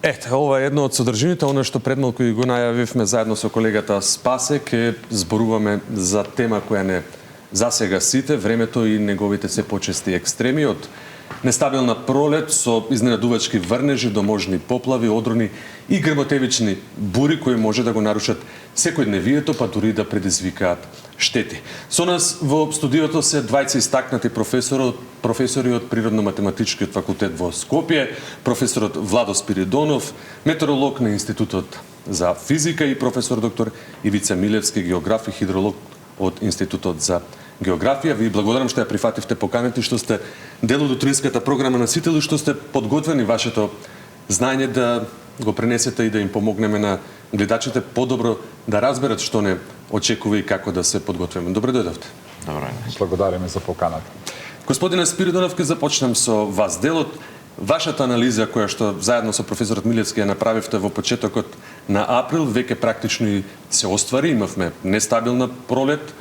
Ете, ова е едно од содржините, оно што пред малку и го најавивме заедно со колегата Спасе, ке зборуваме за тема која не засега сите, времето и неговите се почести екстреми, од нестабилна пролет со изненадувачки врнежи до можни поплави, одрони и грмотевични бури кои може да го нарушат секојдневието, па дури да предизвикаат штети. Со нас во студиото се двајца истакнати професори од Природно-математичкиот факултет во Скопје, професорот Владо Спиридонов, метеоролог на Институтот за физика и професор доктор Ивица Милевски, географ и хидролог од Институтот за географија. Ви благодарам што ја прифативте поканата и што сте дел од утринската програма на сите, што сте подготвени вашето знаење да го пренесете и да им помогнеме на гледачите подобро да разберат што не очекува и како да се подготвиме. Добре дојдовте. Добро. Благодариме за поканата. Господине Спиридонов, ќе започнем со вас. Делот вашата анализа која што заедно со професорот Милевски ја направивте во почетокот на април веќе практично и се оствари. Имавме нестабилна пролет,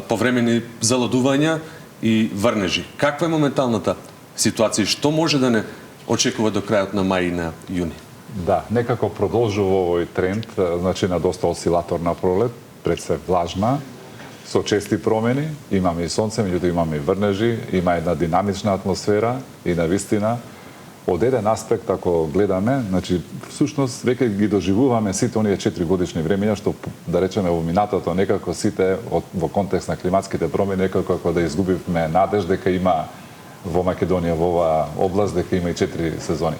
повремени заладувања и врнежи. Каква е моменталната ситуација и што може да не очекува до крајот на мај и на јуни? Да, некако продолжува овој тренд, значи на доста осцилаторна пролет, пред се влажна, со чести промени, имаме и сонце, меѓутоа имаме и врнежи, има една динамична атмосфера и навистина, од еден аспект, ако гледаме, значи, всушност, веќе ги доживуваме сите оние 4 годишни времења, што, да речеме, во минатото, некако сите, во контекст на климатските промени, некако ако да изгубивме надеж дека има во Македонија, во оваа област, дека има и 4 сезони.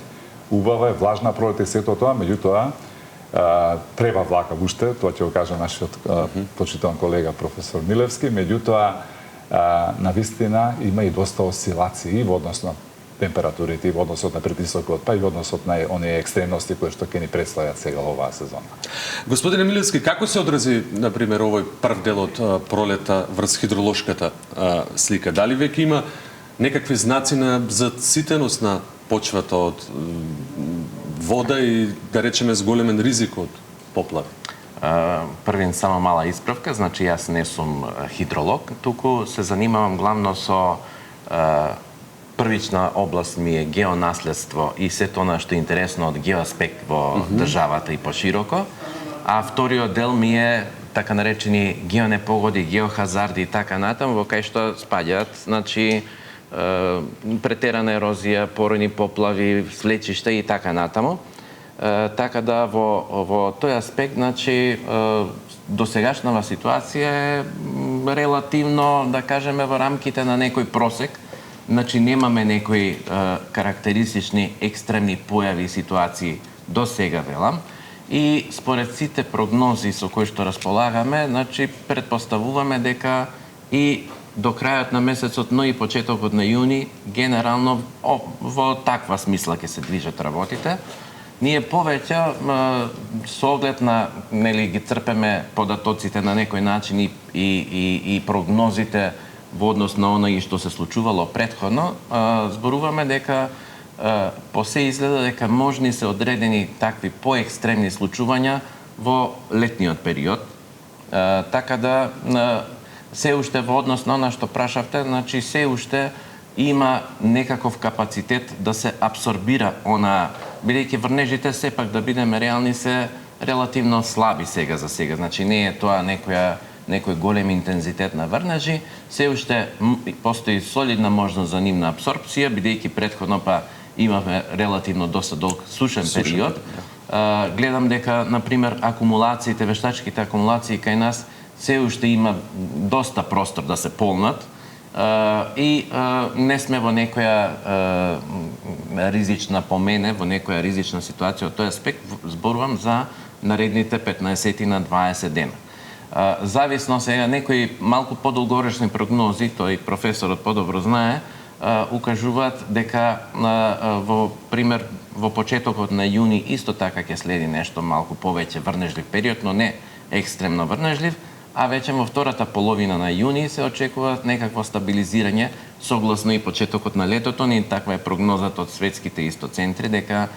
Убава е, влажна пролет и сето тоа, меѓутоа, треба влака уште, тоа ќе го каже нашиот почитан колега професор Милевски, меѓутоа, навистина има и доста осцилации во однос на температурите и во односот на притисокот, па и во односот на оние екстремности кои што ќе ни представат сега оваа сезона. Господине Милевски, како се одрази, например, овој прв дел од пролета врз хидролошката слика? Дали веќе има некакви знаци на заситеност на почвата од вода и, да речеме, зголемен ризик од поплави? Првин само мала исправка, значи јас не сум хидролог, туку се занимавам главно со првична област ми е геонаследство и се тоа што е интересно од геоаспект во државата и пошироко, а вториот дел ми е така наречени геонепогоди, геохазарди и така натаму, во кај што спаѓаат, значи претерана ерозија, поройни поплави, слечишта и така натаму. Така да во тој аспект, значи досегашнава ситуација е релативно, да кажеме, во рамките на некој просек. Значи немаме некои карактеристични екстремни појави и ситуации до сега, велам. И според сите прогнози со кои што располагаме, значи предпоставуваме дека и до крајот на месецот, но и почетокот на јуни, генерално во таква смисла ќе се движат работите. Ние повеќе со оглед на, нели, ги црпеме податоците на некој начин и прогнозите во однос на оној што се случувало претходно, зборуваме дека по се изгледа дека можни се одредени такви поекстремни случувања во летниот период. Така да се уште во однос на она што прашавте, значи се уште има некаков капацитет да се абсорбира она, бидејќи врнежите сепак, да бидеме реални, се релативно слаби сега за сега. Значи не е тоа некој голем интензитет на врнежи, се уште постои солидна можност за нивна абсорбција, бидејќи претходно па имавме релативно доста долг сушен период. Гледам дека, например, акумулациите, вештачките акумулации кај нас се уште има доста простор да се полнат и не сме во некоја ризична помене, во некоја ризична ситуација. Од тој аспект зборувам за наредните 15 на 20 дена. Зависно сега, некои малку подолгоречни прогнози, тој професорот подобро знае, укажуваат дека во почетокот на јуни исто така ќе следи нешто малку повеќе врнежлив период, но не екстремно врнежлив, а веќе во втората половина на јуни се очекува некакво стабилизирање согласно и почетокот на летото. Ни таква е прогнозата од светските истоцентри дека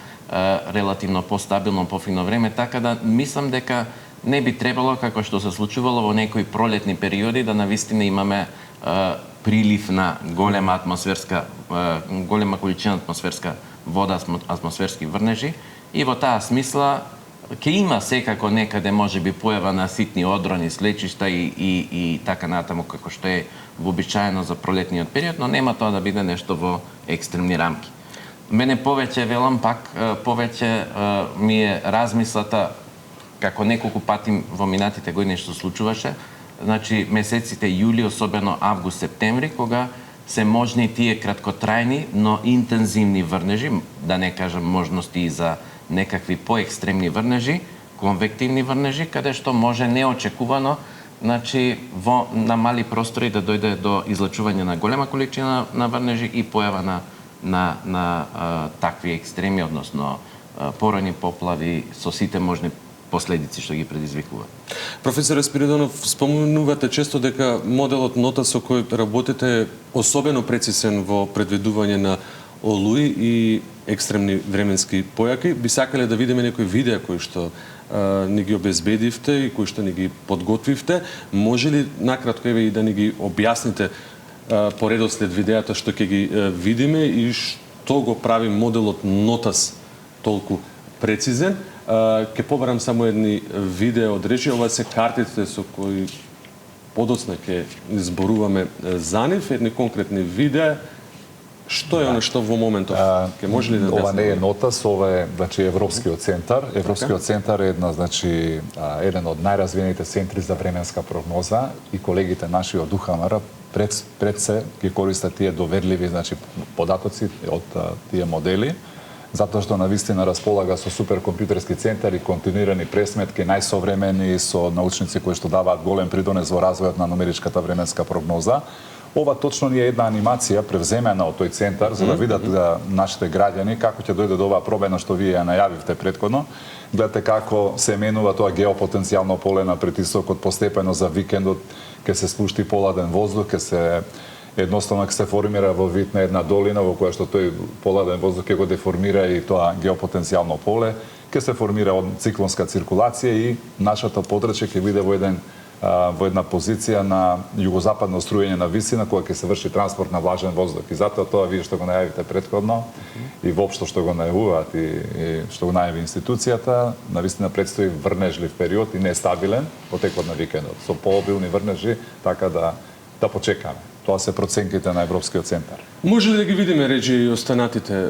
релативно постабилно, пофино време, така да мислам дека не би требало, како што се случувало во некои пролетни периоди, да навистина имаме прилив на голема количина атмосферска атмосферски врнежи и во таа смисла ќе има секако некаде можеби појава на ситни одрони, слечишта и така натаму како што е вообичаено за пролетниот период, но нема тоа да биде нешто во екстремни рамки. Мене повеќе велам пак повеќе ми е размислата како неколку пати во минатите години што случуваше, значи месеците јули, особено август, септември, кога се можни тие краткотрајни, но интензивни врнежи, да не кажам можности и за некакви поекстремни врнежи, конвективни врнежи, каде што може неочекувано, значи на мали простори да дојде до излачување на голема количина на врнежи и појава на такви екстреми, односно поројни поплави со сите можни последици што ги предизвикува. Професор Спиридонов, спомнувате често дека моделот нота со кој работите е особено прецизен во предвидување на олуи и екстремни временски појаки. Би сакале да видиме некои видеа кои што ни ги обезбедивте и кои што ни ги подготвивте. Може ли накратко еве и да ни ги објасните по редослед видеата што ќе ги видиме и што го прави моделот Нотас толку прецизен? Ке побарам само едни видеа од речи. Ова се картите со кои подоцна ќе изборуваме за нив, едни конкретни видеа. Што е оно што во моментов ќе може ли да ова не е Нотас, ова е значи Европскиот центар. Европскиот центар е еден од најразвиените центри за временска прогноза и колегите наши од УХМР пред се ги користат тие доверливи значи податоци од тие модели, затоа што навистина располага со суперкомпјутерски центар и континуирани пресметки, најсовремени, со научници кои што даваат голем придонес во развојот на нумеричката временска прогноза. Ова точно ни е една анимација превземена од тој центар за да видат нашите граѓани како ќе дојде до оваа промена што вие ја најавивте претходно. Гледате како се менува тоа геопотенцијално поле на притисокот постепено за викендот, ќе се спушти поладен воздух, ќе се едноставно ќе се формира во вид на една долина во која што тој поладен воздух ќе го деформира и тоа геопотенцијално поле, ќе се формира циклонска циркулација и нашата подрачје ќе биде во една позиција на југозападно струјење на висина кога ќе се врши транспорт на влажен воздух. И затоа тоа вие што го најавите претходно и воопшто што го најавуваат и што го најави институцијата, навистина предстои врнежлив период и нестабилен во текот на викендот со пообилни врнежи, така да почекаме. Тоа се проценките на Европскиот центар. Може ли да ги видиме речи и останатите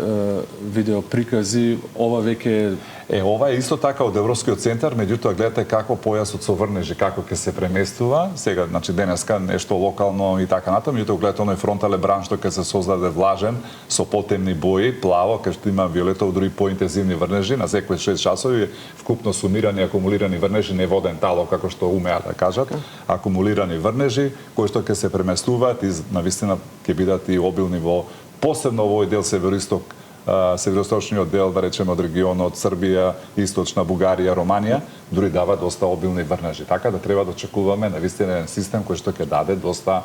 видео прикази? Ова веќе ова е исто така од Европскиот центар, меѓутоа гледате како појасот со врнежи како ќе се преместува. Сега, значи денеска нешто локално и така натаму, меѓутоа гледате оној фронтален бран што ќе се создаде влажен со потемни бои, плаво, кај што има виолетово, дури поинтензивни врнежи на секој 6 часови, вкупно сумирани акумулирани врнежи, не воден талог како што умеа да кажат, акумулирани врнежи кои што ќе се преместуваат и навистина ќе бидат и обилни во посебно во овој дел североисток, североисточниот дел, да речеме од регионот Србија, Источна Бугарија, Романија, дури дава доста обилни врнежи. Така да треба да очекуваме навистина еден систем кој што ќе даде доста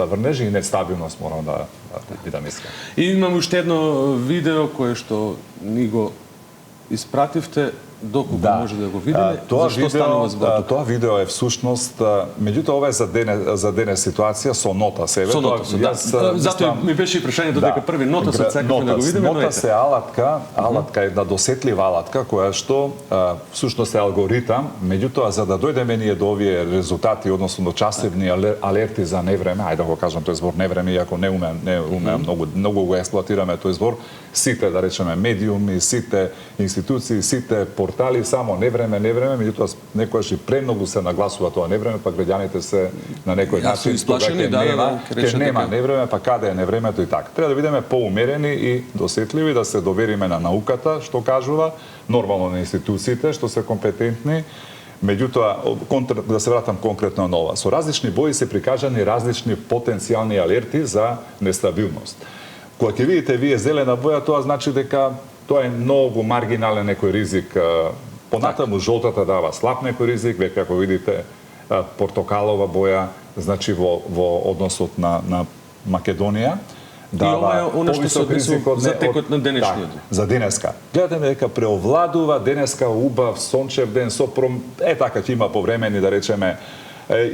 врнежи и нестабилност, морам да мислам. И имам уште едно видео кое што ни го испративте, доколку може да го видиме. Тоа видео е всушност, меѓутоа ова е за денес ситуација со Нотас. Затоа ми беше и прашањето дека први Нотас сакавме да го видиме. Нотас е алатка, една досетлива алатка која што всушност е алгоритам, меѓутоа за да дојдеме ние до овие резултати, односно до часовни алерти за невреме, ајде да го кажам тој збор невреме, иако не умеам многу го експлоатираме тој збор, сите, да речеме, медиуми, сите институции, сите портали, само невреме, меѓутоа некојаш и премногу се нагласува тоа невреме, па граѓаните се на некој начин ќе нема невреме, па каде е невремето и така. Треба да бидеме поумерени и досетливи, да се довериме на науката, што кажува, нормално на институциите, што се компетентни. Меѓутоа, да се вратам конкретно на ова. Со различни бои се прикажани различни потенцијални алерти за нестабилност. Кога ќе видите вие зелена боја, тоа значи дека тоа е многу маргинален некој ризик. Понатаму жолтата дава слаб некој ризик, веќе ако видите портокалова боја, значи во односот на Македонија, дава повисок ризик за текот на денешниот. За денеска. Гледаме дека преовладува денеска убав сончев ден со така ќе има повремени, да речеме,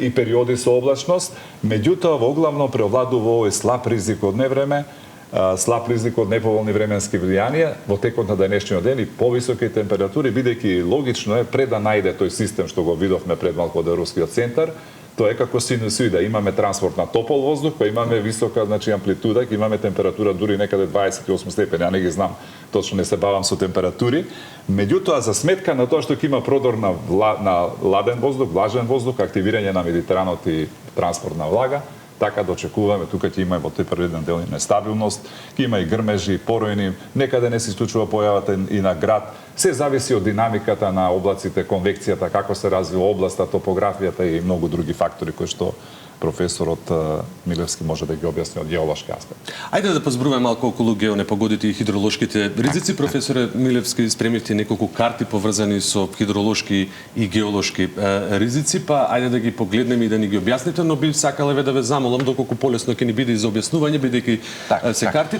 и периоди со облачност, меѓутоа во главно преовладува овој слаб ризик од невреме, слаб ризик од неповолни временски влијанија во текот на денешниот ден и повисоки температури, бидејќи логично е пред да најде тој систем што го видовме пред малку од Рускиот центар, тоа е како синусоида, имаме транспорт на топол воздух, па имаме висока, значи амплитуда, имаме температура дури некаде 28 степени, ја не ги знам, точно не се бавам со температури. Меѓутоа, за сметка на тоа што ќе има продор на ладен воздух, влажен воздух, активирање на Медитеранот и транспортна влага, така да очекуваме, тука ќе има во тој првиден дел и нестабилност, ќе има и грмежи, поројни, некаде не се исклучува појавата и на град. Се зависи од динамиката на облаците, конвекцијата, како се развива областа, топографијата и многу други фактори кои што професорот Милевски може да ги објасни од геолошки аспект. Ајде да позборуваме малку околу геонепогодите и хидролошките ризици. Професоре Милевски, спремивте неколку карти поврзани со хидролошки и геолошки ризици, па ајде да ги погледнеме и да ни ги објасните, но би сакал да ве замолам доколку полесно ќе ни биде и за објаснување, бидејќи се карти,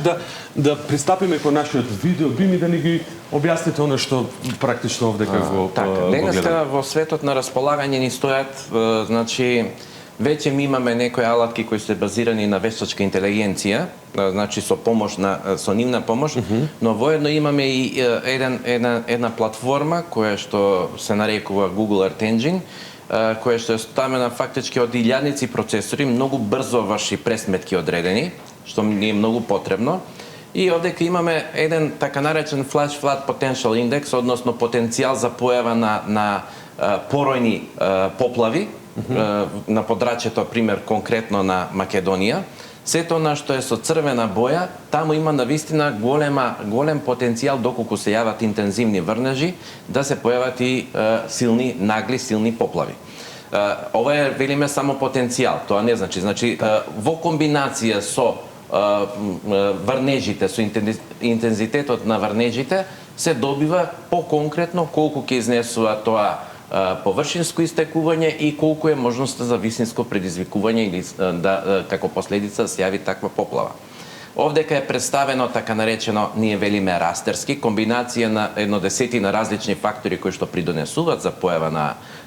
да пристапиме кон нашиот видео, би ми да ни ги објасните она што практично овдека го денеска во светот на располагање ни стојат, значи, веќе ми имаме некои алатки кои се базирани на вештачка интелигенција, значи со нивна помош, но воедно имаме и една платформа која што се нарекува Google Earth Engine, која што е ставена фактички од илјадници процесори, многу брзо врши пресметки одредени, што ни е многу потребно. И овдека имаме еден така наречен Flash Flood Potential Index, односно потенцијал за појава на поројни поплави, на подрачјето, пример, конкретно на Македонија. Сето она што е со црвена боја, таму има навистина голем потенцијал доколку се јават интензивни врнежи, да се појават и силни поплави. Ова е, велиме, само потенцијал, тоа не значи, во комбинација со врнежите, со интензитетот на врнежите, се добива по-конкретно колку ќе изнесува тоа површинско истекување и колку е можноста за висинско предизвикување или како последица да се јави таква поплава. Овдека е представено така наречено, ние велиме растерски, комбинација на 10 различни фактори кои што придонесуваат за појава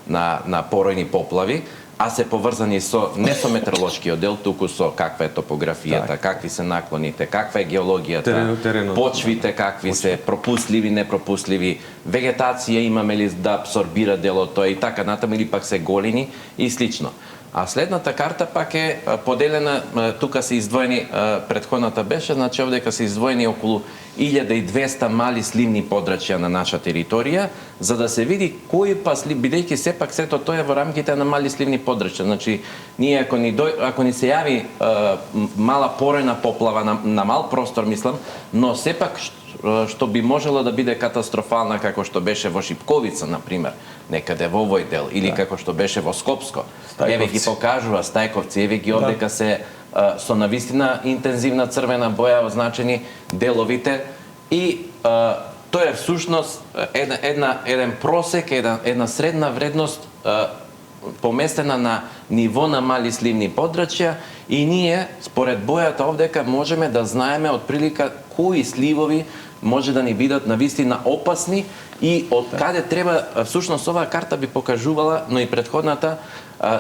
на поројни поплави, а се поврзани не со метеоролошкиот дел, туку со каква е топографијата, какви се наклоните, каква е геологијата, почвите какви се, пропустливи, непропустливи, вегетација имаме ли да абсорбира дел од тоа и така натаму, или пак се голини и слично. А следната карта пак е поделена, тука се издвоени, претходната беше, значи овдека се издвоени околу 1200 мали сливни подрачја на наша територија, за да се види кои бидејќи сепак сето тоа е во рамките на мали сливни подрачја. Значи, ние ако ни се јави мала поројна поплава на мал простор, мислам, но сепак што би можела да биде катастрофална, како што беше во Шипковица, например, некаде во овој дел, или како што беше во Скопско. Еве ги покажува Стајковци, еве ги овдека се со навистина интензивна црвена боја означени деловите и тоа е всушност еден просек, една средна вредност поместена на ниво на мали сливни подрачја и ние според бојата овдека можеме да знаеме отприлика кои сливови може да ни бидат навистина опасни и од каде треба, всушност оваа карта би покажувала, но и претходната,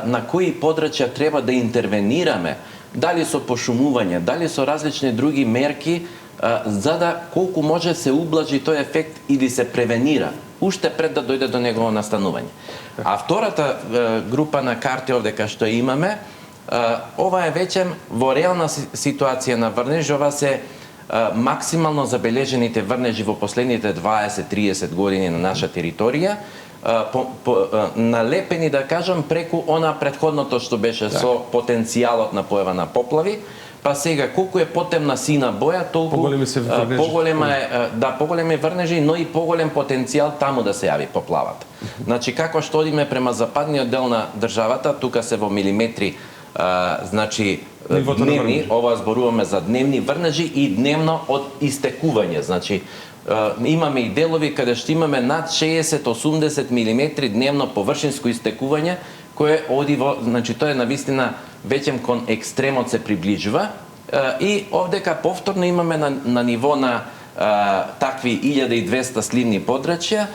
на кои подрачја треба да интервенираме, дали со пошумување, дали со различни други мерки, за да колку може се ублажи тој ефект или се превенира, уште пред да дојде до негово настанување. А втората група на карти овдека што имаме, ова е веќе во реална ситуација на врнежи, ова се максимално забележените врнежи во последните 20-30 години на наша територија, налепени, да кажам, преку она претходното што беше со потенцијалот на појава на поплави, па сега колку е потемна сина боја, толку поголеми врнежи, но и поголем потенцијал таму да се јави поплавата. Значи, како што одиме према западниот дел на државата, тука се во милиметри, значи дневни, ова зборуваме за дневни врнежи и дневно од истекување, значи имаме и делови каде што имаме над 60-80 милиметри дневно површинско истекување, кое оди во, значи тоа е навистина веќе кон екстремот се приближува и овдека повторно имаме на ниво на такви 1200 сливни подрачја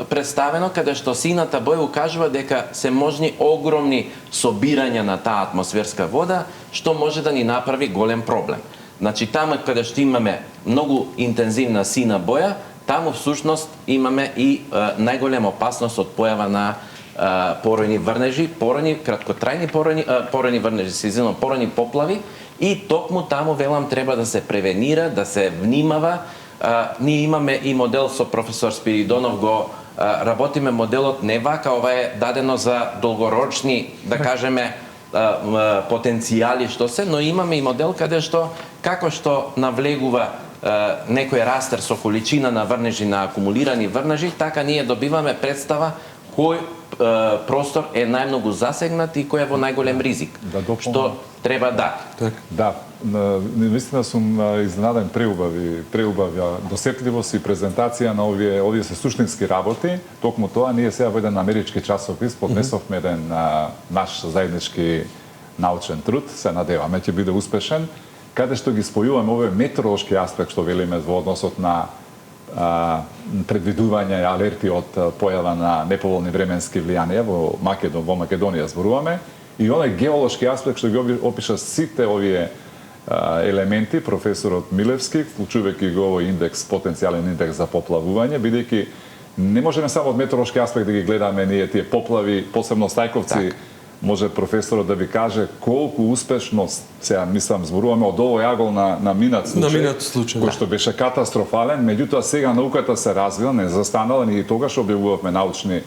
представено каде што сината боја укажува дека се можни огромни собирања на таа атмосферска вода, што може да ни направи голем проблем. Значи таму каде што имаме многу интензивна сина боја, таму всушност имаме и најголема опасност од појава на поројни врнежи, краткотрајни поројни врнежи, поројни поплави, и токму таму велам треба да се превенира, да се внимава. Ние имаме и модел со професор Спиридонов, го работиме моделот не вака, ова е дадено за долгорочни, да кажеме, потенцијали што се, но имаме и модел каде што како што навлегува некој растер со количина на врнежи, на акумулирани врнежи, така ние добиваме представа кој простор е најмногу засегнат и кој е во најголем ризик. Што треба да. Да, наистина сум изненаден преубавја досетливост и презентација на овие се суштински работи. Токму тоа ние сега во еден амерички часопис поднесовме еден наш заеднички научен труд, се надеваме ќе биде успешен, каде што ги спојуваме овој метеоролошки аспект што велиме во односот на предвидување и алерти од појава на неповолни временски влијанија во Македонија зборуваме, и оној геолошки аспект што ги опиша сите овие елементи, професорот Милевски, вклучувајќи го овој индекс, потенцијален индекс за поплавување, бидејќи не можеме само од метеоролошки аспект да ги гледаме ние тие поплави, посебно Стајковци. Може професорот да ви каже колку успешно, сега мислам, зборуваме од овој агол на минат случај, кој што беше катастрофален, меѓутоа сега науката се развила, не застанала, ние тогаш објавувавме научни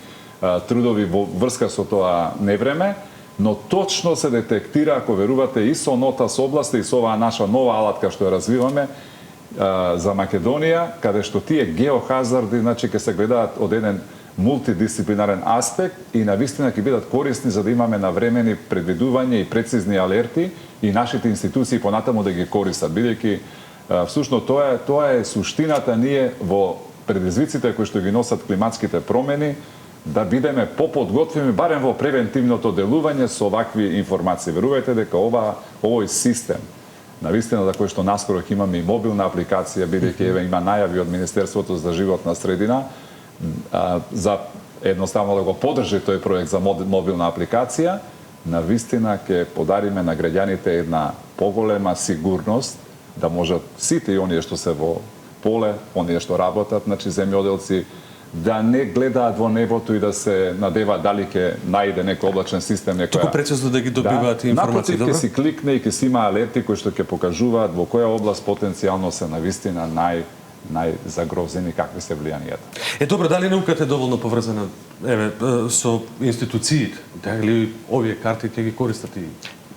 трудови во врска со тоа невреме, но точно се детектира, ако верувате, и со НОТАС области, и со оваа наша нова алатка што ја развиваме за Македонија, каде што тие геохазарди, значи, ќе се гледаат од еден мултидисциплинарен аспект и навистина ќе бидат корисни за да имаме навремени предвидување и прецизни алерти и нашите институции понатаму да ги користат, бидејќи всушност тоа е суштината ние во предизвиците кои што ги носат климатските промени, да бидеме поподготвени барем во превентивното делување со овакви информации. Верувајте дека овој систем навистина за кој што наскоро ќе имаме и мобилна апликација, бидејќи има најави од Министерството за животна средина за едноставно да го поддржи тој проект за мобилна апликација, навистина ќе подариме на граѓаните една поголема сигурност да можат сите и оние што се во поле, оние што работат, значи земјоделци, да не гледаат во небото и да се надеваат дали ќе најде некој облачен систем, Туку прецизно да ги добиваат информации, добро? Напротив, ќе си кликне и ќе си има алерти кои што ќе покажуваат во која област потенцијално се навистина најзагрозени, какви се влијанијата. Добро, дали науката е доволно поврзана со институциите? Дали овие карти ќе ги користат и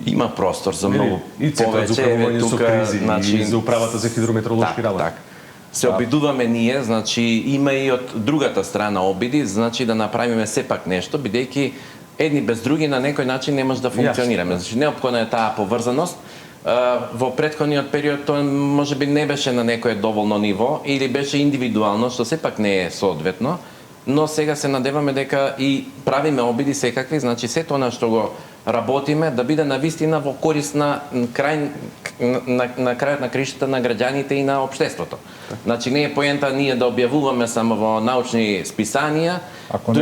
има простор за многу и Центарот за управување со кризи, и за управата за хидрометеоролошки работи? Се обидуваме ние, значи има и од другата страна обиди, значи да направиме сепак нешто, бидејќи едни без други на некој начин не може да функционираме. Значи неопходна е таа поврзаност. Во претходниот период тоа можеби не беше на некое доволно ниво или беше индивидуално, што сепак не е соодветно, но сега се надеваме дека и правиме обиди секакви, значи сето она што го работиме да биде навистина во корист на крајот на кришата на граѓаните и на општеството. Значи не е поента ние да објавуваме само во научни списанија, ако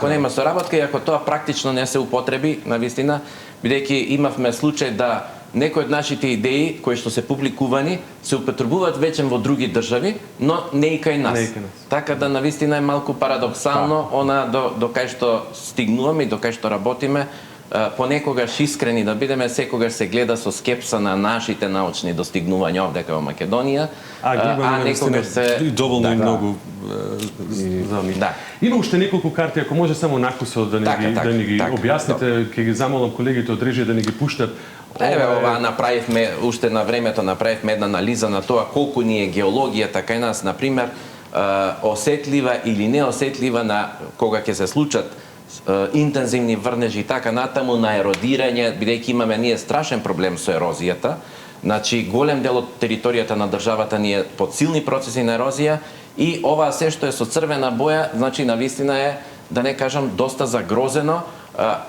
нема соработка и ако тоа практично не се употреби, навистина, бидејќи имавме случај да некои од нашите идеи кои што се публикувани се употребуваат веќе во други држави, но не и кај нас. Така да навистина е малку парадоксално она до кај што стигнуваме и до кај што работиме, понекогаш искрени да бидеме, секогаш се гледа со скепса на нашите научни достигнувања овде во Македонија, а некогаш се доволно и многу Има уште неколку карти, ако може само накусо да ни ги објасните, ќе ги замолам колегите од режија да ни ги пуштат. Ова направивме, уште на времето направивме една анализа на тоа колку ни е геологијата кај нас, например, осетлива или неосетлива на кога ќе се случат интензивни врнежи и така натаму на еродирање, бидејќи имаме ние страшен проблем со ерозијата. Значи, голем дел од територијата на државата ни е под силни процеси на ерозија и ова се што е со црвена боја, значи навистина е, да не кажам, доста загрозено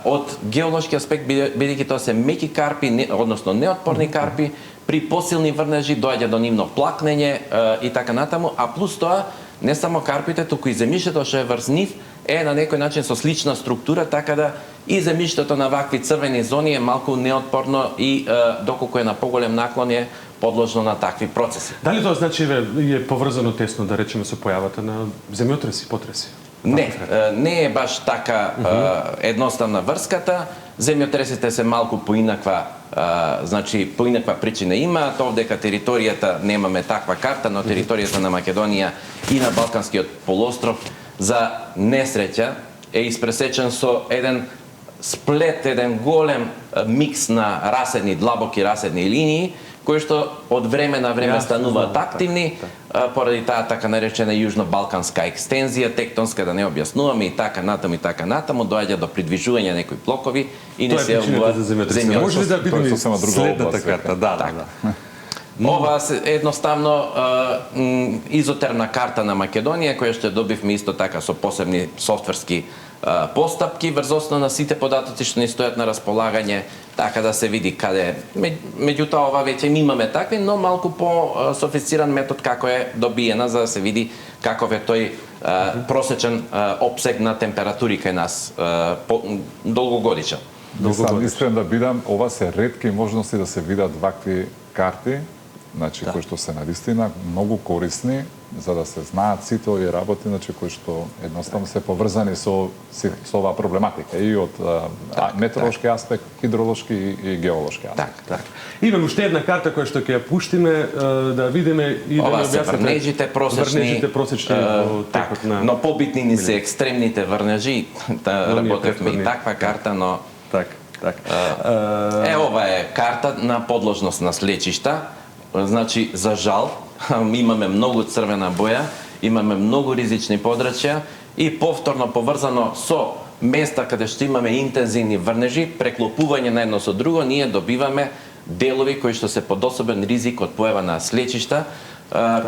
од геолошки аспект, бидејќи тоа се меки карпи, односно неотпорни карпи, при посилни врнежи доаѓа до нивно плакнење и така натаму, а плюс тоа не само карпите, туку и земјиштето што е врз нив е на некој начин со слична структура, така да и земјиштето на вакви црвени зони е малку неотпорно и доколку е на поголем наклон е подложно на такви процеси. Дали тоа значи е поврзано тесно, да речеме, со појавата на земјотреси, потреси? Не е баш така едноставна врската. Земјотресите се малку поинаква, значи поинаква причина имаат, овдека територијата немаме таква карта, но територијата на Македонија и на Балканскиот полуостров за несреќа е испресечен со еден сплет, еден голем микс на раседни, длабоки раседни линии, кои што од време на време стануваат активни, поради таа така наречена јужно-балканска екстензија, тектонска, да не објаснуваме, и така натаму, доаѓа до придвижување некои блокови и не се јавува земјотрес. Може ли да бидеме следната карта? Да. Ова е едноставно изотерна карта на Македонија, која што добивме исто така со посебни софтверски постапки врз основа на сите податоци што ни стојат на располагање, така да се види каде. Меѓутоа ова веќе имаме такви, но малку по софистициран метод како е добиена, за да се види каков е тој просечен опсег на температури кај нас долгогодичен. Сам искрен да бидам, ова се ретки можности да се видат вакви карти, значи кои што се навистина многу корисни за да се знаат сите овие работи, значи кои што едноставно се поврзани со оваа проблематика и од метеоролошки аспект, хидролошки и геолошки аспект. Так. Имаме уште една карта која што ќе ја пуштиме да видиме и да ова ја се врнежите просечни во текот на... Но побитни ни се екстремните врнежи, работевме и таква карта, но... Так. Ова е карта на подложност на слечишта. Значи, за жал, имаме многу црвена боја, имаме многу ризични подрачја и повторно поврзано со места каде што имаме интензивни врнежи, преклопување на едно со друго, ние добиваме делови кои што се под особен ризик од појава на слечишта,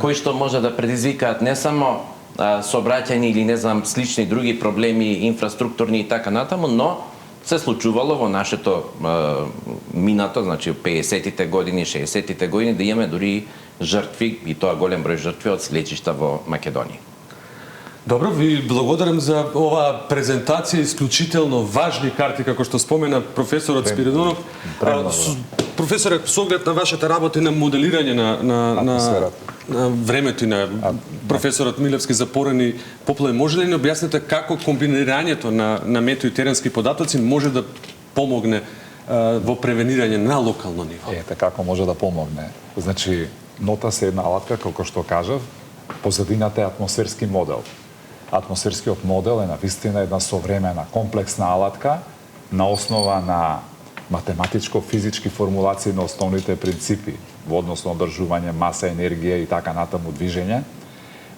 кои што може да предизвикаат не само сообраќајни или не знам слични други проблеми, инфраструктурни и така натаму, но се случувало во нашето минато, значи 50-тите години, 60-тите години, да имаме дури жртви, и тоа голем број жртви од слечишта во Македонија. Добро, ви благодарам за оваа презентација, исклучително важни карти, како што спомена професорот Спиридонов. Професоре, со оглед на вашата работа и на моделирање на времето и на професорот Милевски за порани поплави, може ли да ни објасните како комбинирањето на метео и теренски податоци може да помогне во превенирање на локално ниво? Ете како може да помогне. Значи, НОТАС е една алатка, како што кажав, позадината е атмосферски модел. Атмосферскиот модел е навистина една современа, комплексна алатка на основа на математичко-физички формулации на основните принципи во однос на одржување, маса, енергија и така натаму движење.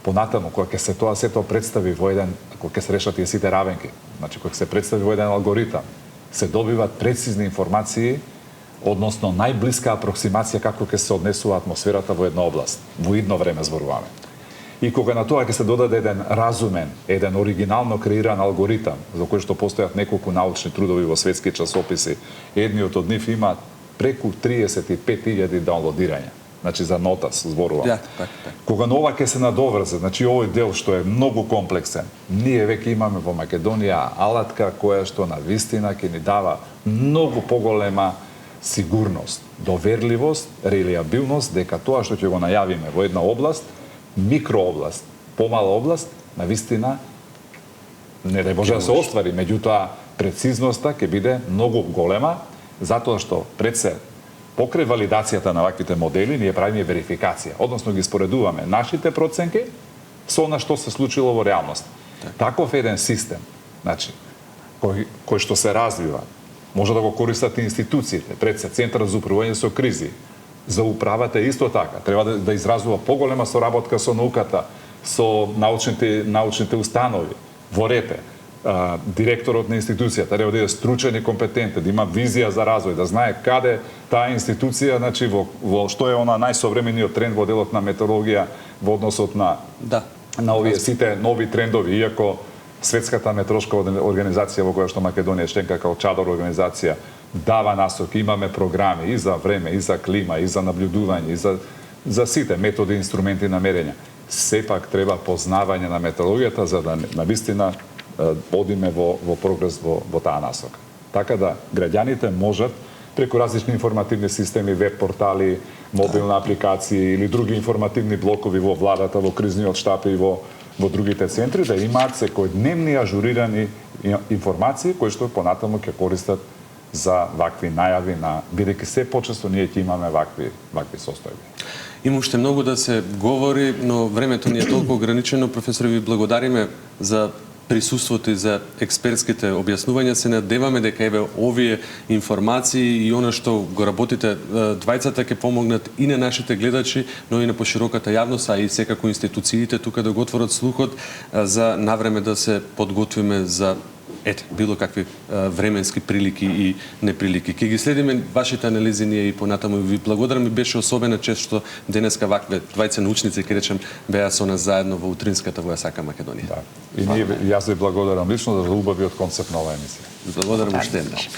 Понатаму, кога ќе се тоа сето представи во еден, кога ќе се решат и сите равенки, значи кога се представи во еден алгоритам, се добиваат прецизни информации односно најблиска апроксимација како ќе се однесува атмосферата во една област, во идно време зборуваме. И кога на тоа ќе се додаде еден разумен, еден оригинално креиран алгоритам, за кој што постојат неколку научни трудови во светски часописи, едниот од нив има преку 35.000 даунлодирања. Значи за НОТАС зборувам. Кога на ова ќе се надоврзе, значи овој дел што е многу комплексен, ние веќе имаме во Македонија алатка која што на вистина ќе ни дава многу поголема сигурност, доверливост, релиабилност дека тоа што ќе го најавиме во една област, микрообласт, помала област, на вистина не да може да се оствари, меѓутоа прецизноста ќе биде многу голема, затоа што пред се покрај валидацијата на ваквите модели ние правиме верификација, односно ги споредуваме нашите проценки со она што се случило во реалност. Таков еден систем, значи кој што се развива, може да го користат и институциите, пред се Центар за управување со кризи, за управата исто така, треба да изразува поголема соработка со науката, со научните установи, во рете. Директорот на институцијата треба да е стручен и компетентен, да има визија за развој, да знае каде таа институција, значи во што е она најсовремениот тренд во делот на метеорологија во односот на овие сите нови трендови, иако Светската метеоролошка организација во која што Македонија е членка како чадор организација дава насоки, имаме програми и за време, и за клима, и за наблюдување, и за сите методи, инструменти на мерење. сепак треба познавање на методологијата за да навистина одиме во прогрес во таа насока. Така да граѓаните можат преку различни информативни системи, веб портали, мобилни апликации или други информативни блокови во владата, во кризниот штаб и во другите центри да имаат секојдневни ажурирани информации кои што понатаму ќе користат за вакви најави бидејќи се почесто ние ќе имаме вакви состојби. Има уште многу да се говори, но времето ни е толку ограничено. Професор, ви благодариме за присуството и за експертските објаснувања. Се надеваме дека еве овие информации и она што го работите двајцата ќе помогнат и на нашите гледачи, но и на пошироката јавност, а и секако институциите тука да го отворат слухот за навреме да се подготвиме за било какви временски прилики и неприлики. Ке ги следиме вашите анализи ние и понатаму. Ви благодарам, и беше особена чест што денеска вакве двајца научници, ке речем, беа со нас заедно во утринската во Јасака Македонија. Да. И јас ви благодарам лично за убавиот концепт на оваа емисија. Благодарам уште еднаш.